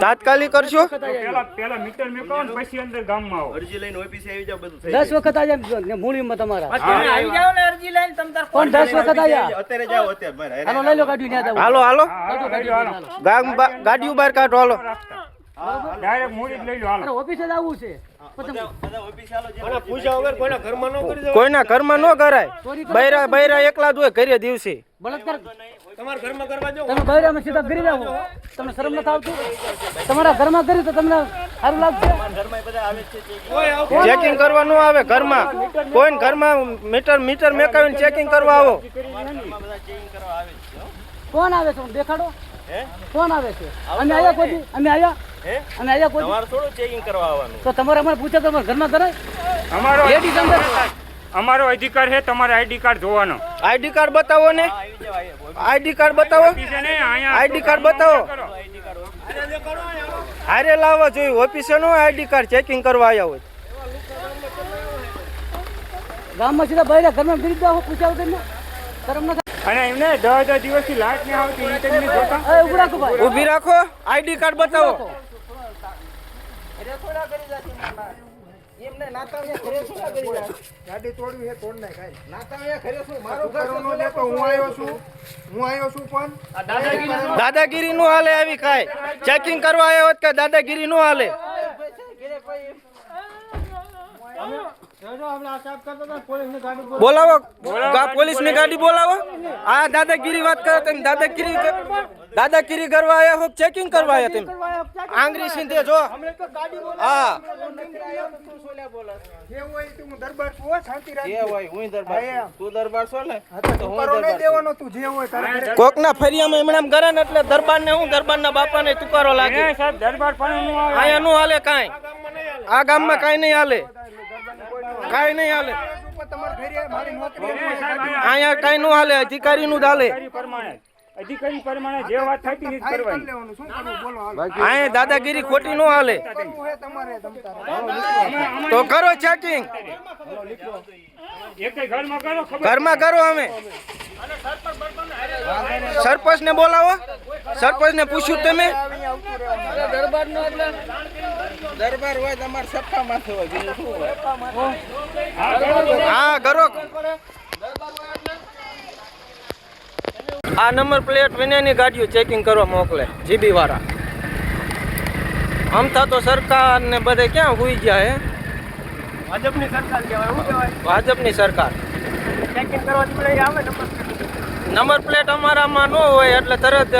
તાત્કાલિક કરશો પેલા મીટર મેકો ને પછી અંદર ગામમાં આવો. અરજી લઈને ઓફિસે આવી જાવ, બધું થઈ 10 વખત આજે મૂળીમાં તમારા આવી જાવ ને અરજી લઈને તમ તાર કોણ 10 વખત આયા અત્યારે જાઓ, અત્યારે મારે હાલો લઈ લો ગાડી ન્યા જાવ હાલો હાલો હાલો. ગાડીઓ બહાર કાઢો હાલો ડાયરેક્ટ મૂડી જ લઈ લો હાલો. ઓફિસે જ આવવું છે બધા ઓફિસે આલો જે પૂછ્યા વગર કોઈના ઘરમાં ન કરી કોઈના ઘરમાં ન કરાય બૈરા એકલા જ હોય ઘરે દિવસે બળાત્કાર તમારા ઘરમાં કરવા જો. તમે બૈરામાં સીધા કરી જાવ તમને શરમ નથી આવતી તમારા ઘરમાં કરી તો તમને સારું લાગશે ઘરમાં બધા આવે છે ચેકિંગ કરવા ન આવે ઘરમાં કોઈ ઘરમાં મીટર મેકાવીને ચેકિંગ કરવા આવો બધા ચેકિંગ કરવા આવે છે. કોણ આવે છે દેખાડો કોણ આવે છે અમે આયા કોઈ દી? અમે આયા અમે આયા કોઈ દી? તમારે થોડું ચેકિંગ કરવા આવવાનું. તો તમારે અમારે પૂછે તો અમારા ઘરમાં કરાય અમારો લેડીઝ અંદર અમારો અધિકાર છે તમારે આઈડી કાર્ડ જોવાનો. આઈડી કાર્ડ બતાવો ને આવી જાવ, આઈડી કાર્ડ બતાવો ઓફિસે નહીં, અહીંયા આઈડી કાર્ડ બતાવો આઈડી કાર્ડ હારે લાવવા જોઈએ ઓફિસે નો આઈડી કાર્ડ ચેકિંગ કરવા આવ્યા હોય ગામમાં સીધા બૈરા ઘરમાં ગીરી જાવ પૂછ્યા વગર ને શરમ નથી અને એમને 10 દિવસથી લાઈટ નહીં આવતી એ તમને જોતા. એ ઉભું રાખો ભાઈ ઊભી રાખો આઈડી કાર્ડ બતાવો ગાડી તોડવી છે તોડ નાખ ખાઈ. નાતા ઘરે શું મારો ઘર નો દેતો હું આવ્યો છું પણ દાદાગીરી નું હાલે આવી કાંઈ ચેકિંગ કરવા આવ્યા હોત કે દાદાગીરી નું હાલે બોલાવો પોલીસ ની ગાડી બોલાવો આ દાદાગીરી વાત કરો તમે દાદાગીરી કરવા આવ્યા હો ચેકિંગ કરવા આવ્યા તમે આંગળી સીધે જો હા જે હોય તું દરબાર છો શાંતિ રાખ. જે હોય હું દરબાર છું. તું દરબાર છો ને તો કરો નહીં દેવાનો તું જે હોય તારે ઘરે. કોકના ફરિયામાં એમણામ કરે ને એટલે દરબાર ને હું દરબાર ના બાપા ને તુકારો લાગે એ સાહેબ દરબાર પણ નું આવે. આયા નું હાલે કાંઈ આ ગામમાં કાંઈ નહીં હાલે કાંઈ નહીં હાલે ઉપર તમારે ઘરે મારી નોકરી એ સાહેબ અહીંયા કાંઈ નું હાલે અધિકારી નું જ હાલે અધિકારી પ્રમાણે જે વાત થતી નથી કરવાની. લેવાનું શું કરવું બોલો હાલો. અહીંયા દાદાગીરી ખોટી નું હાલે કરવું હે તમારે તમ તારે. તો કરો ચેકિંગ એકે ઘરમાં કરો ખબર. ઘરમાં કરો અમે સરપંચ ને બોલાવો સરપંચ ને પૂછ્યું તમે દરબાર હોય તમારે સફા માથે હોય, બીજું શું હોય? હા કરો આ નંબર પ્લેટ વિનાની ગાડીઓ ચેકિંગ કરવા મોકલે જીબી વાળા આમતા તો સરકાર ને બધે ક્યાં હોઈ ગયા હે ભાજપની સરકાર કહેવાય શું કહેવાય ભાજપની સરકાર ચેકિંગ કરવાથી પેલા આવે નંબર પ્લેટ અમારામાં ન હોય એટલે તરત